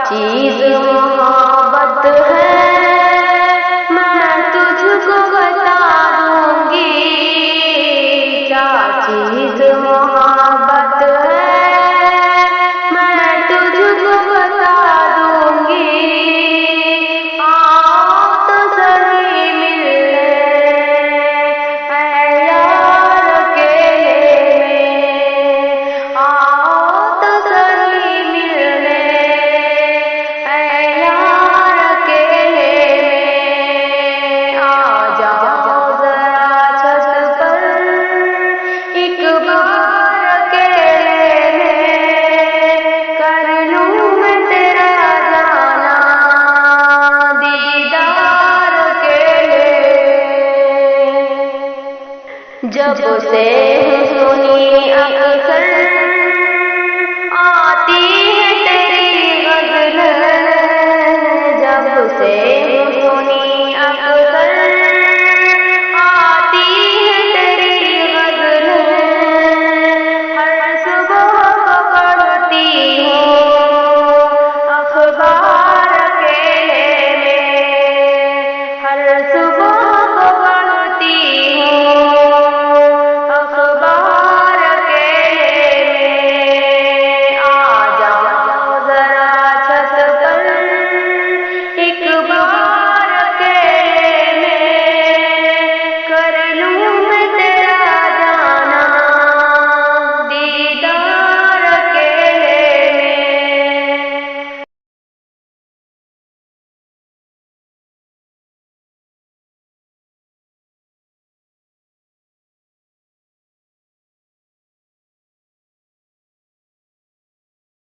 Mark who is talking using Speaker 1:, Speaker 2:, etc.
Speaker 1: चीज मोहब्बत है मैं तुझको बता दूंगी। क्या चीज मोहब्बत है मैं तुझको बता दूंगी। आओ तो सही मिलने ऐ यार अकेले में। आओ तो सही मिलने ऐ यार अकेले में। आ जाओ जरा छत पर एक बार अकेले में। कर लूं मैं तेरा जाना दीदार अकेले। जब से